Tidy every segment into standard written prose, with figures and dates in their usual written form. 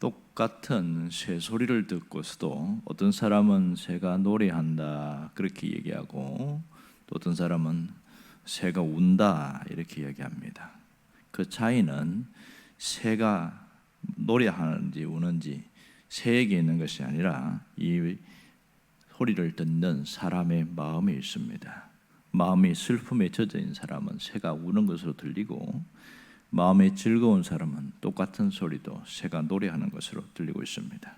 똑같은 새 소리를 듣고서도 어떤 사람은 새가 노래한다 그렇게 얘기하고 또 어떤 사람은 새가 운다 이렇게 얘기합니다. 그 차이는 새가 노래하는지 우는지 새에게 있는 것이 아니라 이 소리를 듣는 사람의 마음에 있습니다. 마음이 슬픔에 젖어 있는 사람은 새가 우는 것으로 들리고 마음이 즐거운 사람은 똑같은 소리도 새가 노래하는 것으로 들리고 있습니다.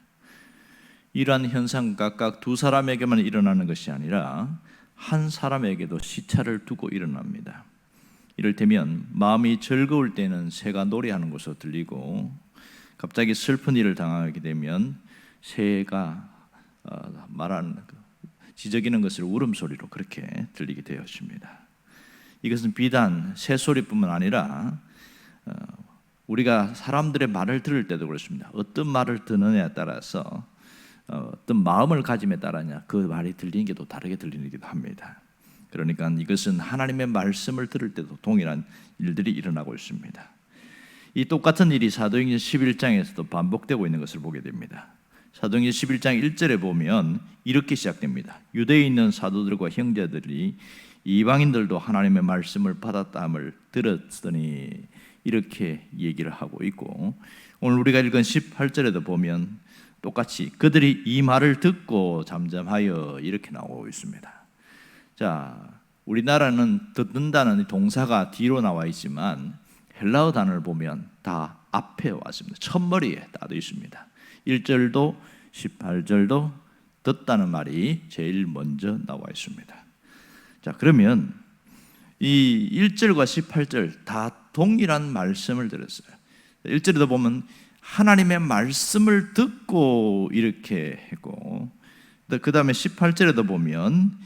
이러한 현상 각각 두 사람에게만 일어나는 것이 아니라 한 사람에게도 시차를 두고 일어납니다. 이를테면 마음이 즐거울 때는 새가 노래하는 것으로 들리고 갑자기 슬픈 일을 당하게 되면 새가 말하는 지저귀는 것을 울음소리로 그렇게 들리게 되었습니다. 이것은 비단 새소리뿐만 아니라 우리가 사람들의 말을 들을 때도 그렇습니다. 어떤 말을 듣느냐에 따라서 어떤 마음을 가짐에 따라냐 그 말이 들리는 게 또 다르게 들리기도 합니다. 그러니까 이것은 하나님의 말씀을 들을 때도 동일한 일들이 일어나고 있습니다. 이 똑같은 일이 사도행전 11장에서도 반복되고 있는 것을 보게 됩니다. 사도행전 11장 1절에 보면 이렇게 시작됩니다. 유대에 있는 사도들과 형제들이 이방인들도 하나님의 말씀을 받았다함을 들었으니 이렇게 얘기를 하고 있고 오늘 우리가 읽은 18절에도 보면 똑같이 그들이 이 말을 듣고 잠잠하여 이렇게 나오고 있습니다. 자, 우리나라는 듣는다는 동사가 뒤로 나와 있지만 헬라어 단어를 보면 다 앞에 왔습니다. 첫머리에 다 되어 있습니다. 1절도 18절도 듣다는 말이 제일 먼저 나와 있습니다. 자, 그러면 이 1절과 18절 다 동일한 말씀을 들었어요. 1절에도 보면 하나님의 말씀을 듣고 이렇게 했고 그 다음에 18절에도 보면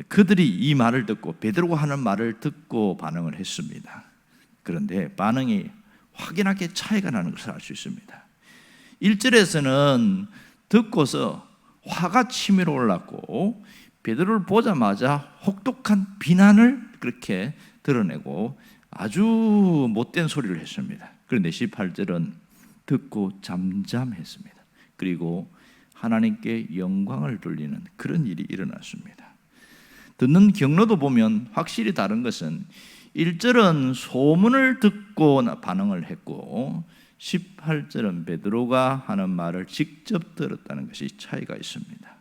그들이 이 말을 듣고 베드로가 하는 말을 듣고 반응을 했습니다. 그런데 반응이 확연하게 차이가 나는 것을 알 수 있습니다. 1절에서는 듣고서 화가 치밀어 올랐고 베드로를 보자마자 혹독한 비난을 그렇게 드러내고 아주 못된 소리를 했습니다. 그런데 18절은 듣고 잠잠했습니다. 그리고 하나님께 영광을 돌리는 그런 일이 일어났습니다. 듣는 경로도 보면 확실히 다른 것은 1절은 소문을 듣고 반응을 했고 18절은 베드로가 하는 말을 직접 들었다는 것이 차이가 있습니다.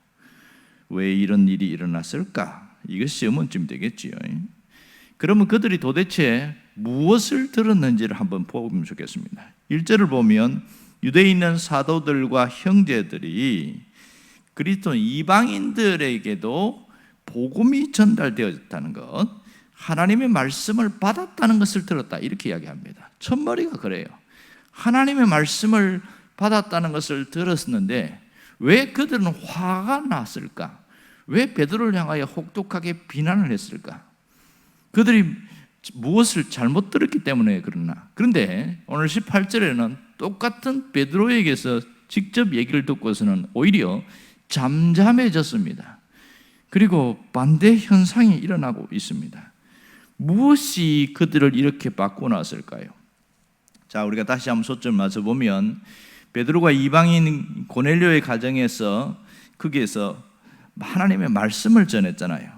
왜 이런 일이 일어났을까? 이것이 의문점이 되겠지요. 그러면 그들이 도대체 무엇을 들었는지를 한번 보면 좋겠습니다. 1절을 보면 유대에 있는 사도들과 형제들이 그리스도 이방인들에게도 복음이 전달되었다는 것, 하나님의 말씀을 받았다는 것을 들었다 이렇게 이야기합니다. 첫머리가 그래요. 하나님의 말씀을 받았다는 것을 들었는데 왜 그들은 화가 났을까? 왜 베드로를 향하여 혹독하게 비난을 했을까? 그들이 무엇을 잘못 들었기 때문에 그러나. 그런데 오늘 18절에는 똑같은 베드로에게서 직접 얘기를 듣고서는 오히려 잠잠해졌습니다. 그리고 반대 현상이 일어나고 있습니다. 무엇이 그들을 이렇게 바꿔놨을까요? 자, 우리가 다시 한번 초점 맞춰 보면 베드로가 이방인 고넬료의 가정에서 거기에서 하나님의 말씀을 전했잖아요.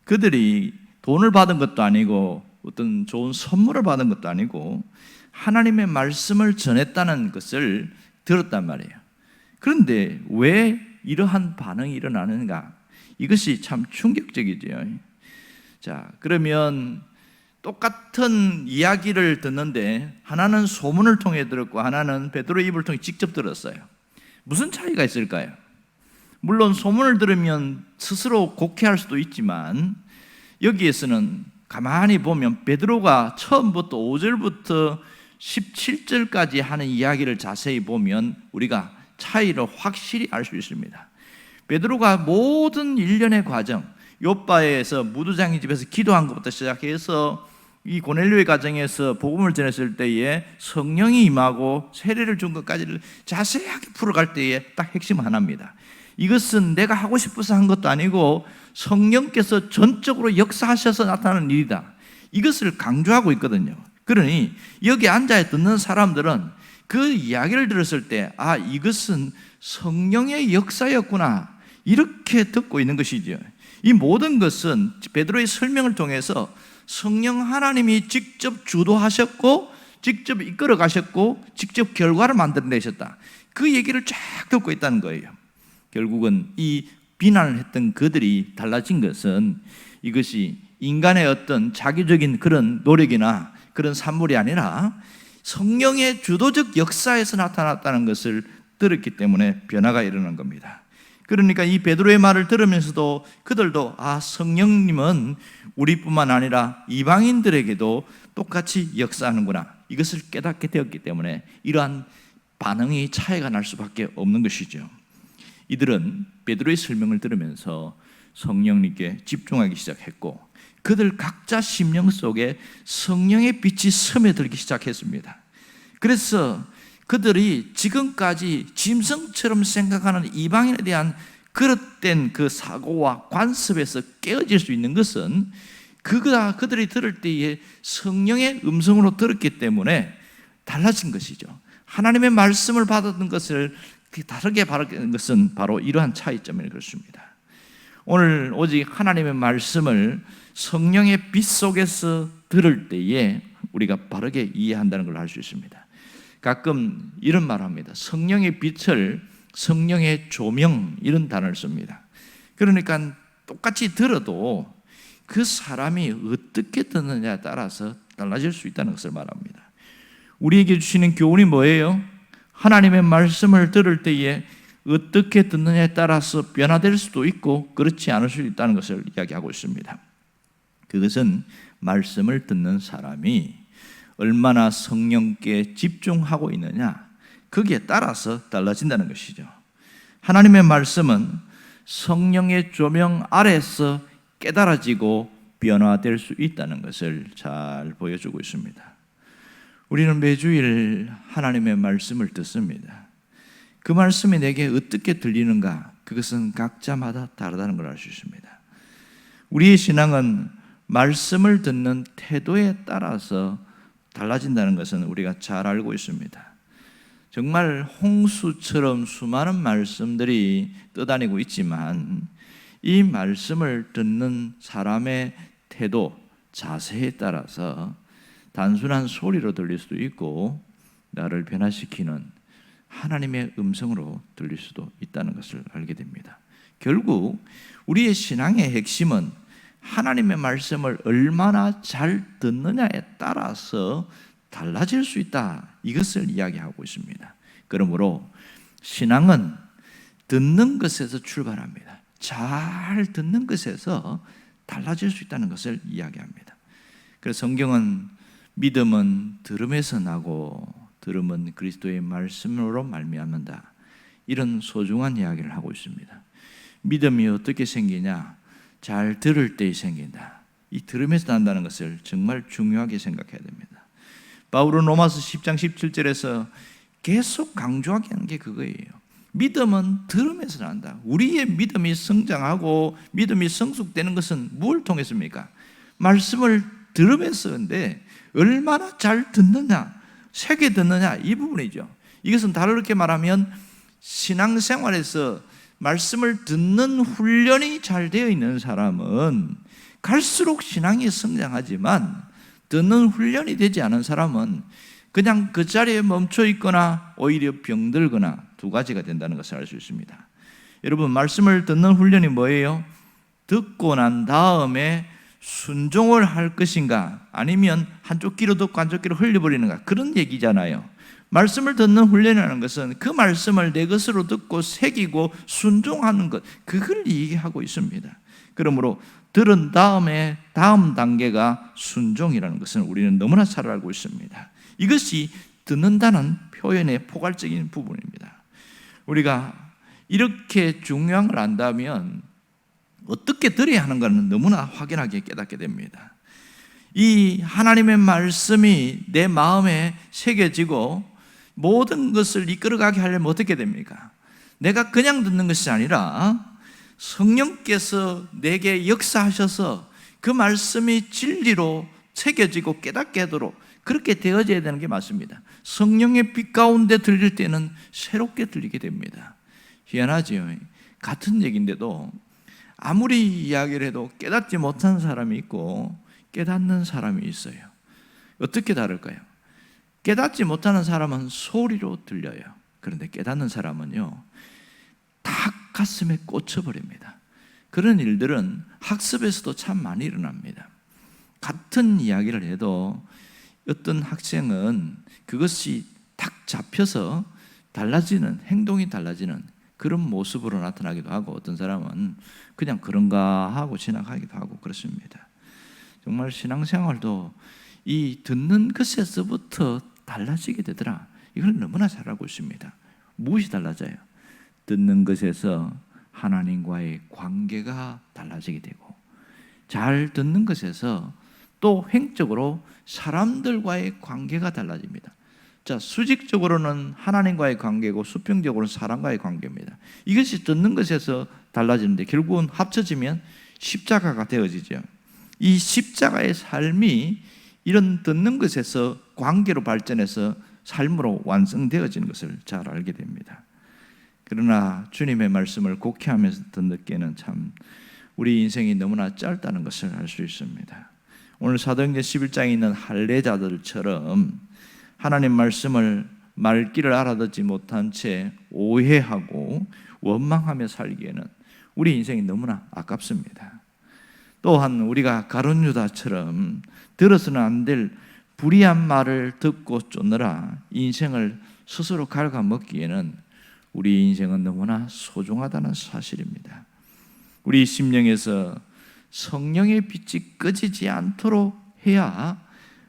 그들이 돈을 받은 것도 아니고 어떤 좋은 선물을 받은 것도 아니고 하나님의 말씀을 전했다는 것을 들었단 말이에요. 그런데 왜 이러한 반응이 일어나는가? 이것이 참 충격적이죠. 자, 그러면 똑같은 이야기를 듣는데 하나는 소문을 통해 들었고 하나는 베드로의 입을 통해 직접 들었어요. 무슨 차이가 있을까요? 물론 소문을 들으면 스스로 곡해할 수도 있지만 여기에서는 가만히 보면 베드로가 처음부터 5절부터 17절까지 하는 이야기를 자세히 보면 우리가 차이를 확실히 알 수 있습니다. 베드로가 모든 일련의 과정, 요바에서 무두장의 집에서 기도한 것부터 시작해서 이 고넬료의 가정에서 복음을 전했을 때에 성령이 임하고 세례를 준 것까지를 자세하게 풀어갈 때에 딱 핵심 하나입니다. 이것은 내가 하고 싶어서 한 것도 아니고 성령께서 전적으로 역사하셔서 나타나는 일이다. 이것을 강조하고 있거든요. 그러니 여기 앉아 듣는 사람들은 그 이야기를 들었을 때 이것은 성령의 역사였구나, 이렇게 듣고 있는 것이죠. 이 모든 것은 베드로의 설명을 통해서 성령 하나님이 직접 주도하셨고 직접 이끌어 가셨고 직접 결과를 만들어내셨다, 그 얘기를 쫙 듣고 있다는 거예요. 결국은 이 비난을 했던 그들이 달라진 것은 이것이 인간의 어떤 자기적인 그런 노력이나 그런 산물이 아니라 성령의 주도적 역사에서 나타났다는 것을 들었기 때문에 변화가 일어난 겁니다. 그러니까 이 베드로의 말을 들으면서도 그들도 성령님은 우리뿐만 아니라 이방인들에게도 똑같이 역사하는구나, 이것을 깨닫게 되었기 때문에 이러한 반응이 차이가 날 수밖에 없는 것이죠. 이들은 베드로의 설명을 들으면서 성령님께 집중하기 시작했고 그들 각자 심령 속에 성령의 빛이 스며들기 시작했습니다. 그래서 그들이 지금까지 짐승처럼 생각하는 이방인에 대한 그릇된 그 사고와 관습에서 깨어질 수 있는 것은 그들이 들을 때에 성령의 음성으로 들었기 때문에 달라진 것이죠. 하나님의 말씀을 받았던 것을 다르게 받은 것은 바로 이러한 차이점이 그렇습니다. 오늘 오직 하나님의 말씀을 성령의 빛 속에서 들을 때에 우리가 바르게 이해한다는 걸 알 수 있습니다. 가끔 이런 말을 합니다. 성령의 빛을 성령의 조명, 이런 단어를 씁니다. 그러니까 똑같이 들어도 그 사람이 어떻게 듣느냐에 따라서 달라질 수 있다는 것을 말합니다. 우리에게 주시는 교훈이 뭐예요? 하나님의 말씀을 들을 때에 어떻게 듣느냐에 따라서 변화될 수도 있고 그렇지 않을 수도 있다는 것을 이야기하고 있습니다. 그것은 말씀을 듣는 사람이 얼마나 성령께 집중하고 있느냐, 거기에 따라서 달라진다는 것이죠. 하나님의 말씀은 성령의 조명 아래서 깨달아지고 변화될 수 있다는 것을 잘 보여주고 있습니다. 우리는 매주일 하나님의 말씀을 듣습니다. 그 말씀이 내게 어떻게 들리는가, 그것은 각자마다 다르다는 걸 알 수 있습니다. 우리의 신앙은 말씀을 듣는 태도에 따라서 달라진다는 것은 우리가 잘 알고 있습니다. 정말 홍수처럼 수많은 말씀들이 떠다니고 있지만 이 말씀을 듣는 사람의 태도, 자세에 따라서 단순한 소리로 들릴 수도 있고 나를 변화시키는 하나님의 음성으로 들릴 수도 있다는 것을 알게 됩니다. 결국 우리의 신앙의 핵심은 하나님의 말씀을 얼마나 잘 듣느냐에 따라서 달라질 수 있다, 이것을 이야기하고 있습니다. 그러므로 신앙은 듣는 것에서 출발합니다. 잘 듣는 것에서 달라질 수 있다는 것을 이야기합니다. 그래서 성경은 믿음은 들음에서 나고 들음은 그리스도의 말씀으로 말미암는다, 이런 소중한 이야기를 하고 있습니다. 믿음이 어떻게 생기냐? 잘 들을 때 생긴다. 이 들음에서 난다는 것을 정말 중요하게 생각해야 됩니다. 바울은 로마서 10장 17절에서 계속 강조하게 하는 게 그거예요. 믿음은 들음에서 난다. 우리의 믿음이 성장하고 믿음이 성숙되는 것은 뭘 통해서입니까? 말씀을 들으면서인데 얼마나 잘 듣느냐, 새겨 듣느냐, 이 부분이죠. 이것은 다르게 말하면 신앙생활에서 말씀을 듣는 훈련이 잘 되어 있는 사람은 갈수록 신앙이 성장하지만 듣는 훈련이 되지 않은 사람은 그냥 그 자리에 멈춰 있거나 오히려 병들거나 두 가지가 된다는 것을 알 수 있습니다. 여러분, 말씀을 듣는 훈련이 뭐예요? 듣고 난 다음에 순종을 할 것인가, 아니면 한쪽 귀로 듣고 한쪽 귀로 흘려버리는가, 그런 얘기잖아요. 말씀을 듣는 훈련이라는 것은 그 말씀을 내 것으로 듣고 새기고 순종하는 것, 그걸 얘기하고 있습니다. 그러므로 들은 다음에 다음 단계가 순종이라는 것은 우리는 너무나 잘 알고 있습니다. 이것이 듣는다는 표현의 포괄적인 부분입니다. 우리가 이렇게 중요한 걸 안다면 어떻게 들어야 하는가는 너무나 확연하게 깨닫게 됩니다. 이 하나님의 말씀이 내 마음에 새겨지고 모든 것을 이끌어가게 하려면 어떻게 됩니까? 내가 그냥 듣는 것이 아니라 성령께서 내게 역사하셔서 그 말씀이 진리로 새겨지고 깨닫게 하도록 그렇게 되어져야 되는 게 맞습니다. 성령의 빛 가운데 들릴 때는 새롭게 들리게 됩니다. 희한하지요. 같은 얘기인데도 아무리 이야기를 해도 깨닫지 못한 사람이 있고 깨닫는 사람이 있어요. 어떻게 다를까요? 깨닫지 못하는 사람은 소리로 들려요. 그런데 깨닫는 사람은요, 탁 가슴에 꽂혀버립니다. 그런 일들은 학습에서도 참 많이 일어납니다. 같은 이야기를 해도 어떤 학생은 그것이 탁 잡혀서 달라지는, 행동이 달라지는 그런 모습으로 나타나기도 하고, 어떤 사람은 그냥 그런가 하고 지나가기도 하고 그렇습니다. 정말 신앙생활도 이 듣는 것에서부터 달라지게 되더라. 이걸 너무나 잘 알고 있습니다. 무엇이 달라져요? 듣는 것에서 하나님과의 관계가 달라지게 되고, 잘 듣는 것에서 또 횡적으로 사람들과의 관계가 달라집니다. 자, 수직적으로는 하나님과의 관계고 수평적으로는 사람과의 관계입니다. 이것이 듣는 것에서 달라지는데 결국은 합쳐지면 십자가가 되어지죠. 이 십자가의 삶이 이런 듣는 것에서 관계로 발전해서 삶으로 완성되어지는 것을 잘 알게 됩니다. 그러나 주님의 말씀을 곡해하면서 듣기에는 참 우리 인생이 너무나 짧다는 것을 알 수 있습니다. 오늘 사도행전 11장에 있는 할례자들처럼 하나님 말씀을 말귀를 알아듣지 못한 채 오해하고 원망하며 살기에는 우리 인생이 너무나 아깝습니다. 또한 우리가 가룟 유다처럼 들어서는 안 될 불의한 말을 듣고 쫓느라 인생을 스스로 갉아먹기에는 우리 인생은 너무나 소중하다는 사실입니다. 우리 심령에서 성령의 빛이 꺼지지 않도록 해야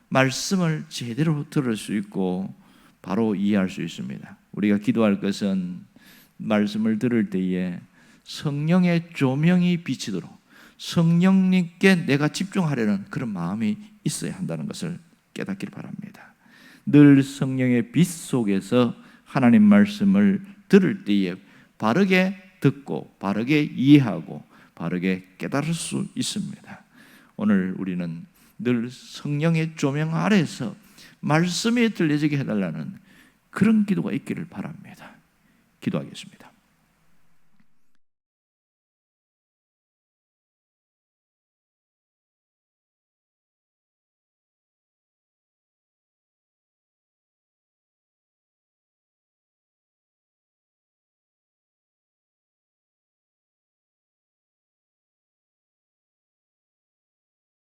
말씀을 제대로 들을 수 있고 바로 이해할 수 있습니다. 우리가 기도할 것은 말씀을 들을 때에 성령의 조명이 비치도록 성령님께 내가 집중하려는 그런 마음이 있어야 한다는 것을 깨닫기를 바랍니다. 늘 성령의 빛 속에서 하나님 말씀을 들을 때에 바르게 듣고 바르게 이해하고 바르게 깨달을 수 있습니다. 오늘 우리는 늘 성령의 조명 아래서 말씀이 들려지게 해달라는 그런 기도가 있기를 바랍니다. 기도하겠습니다.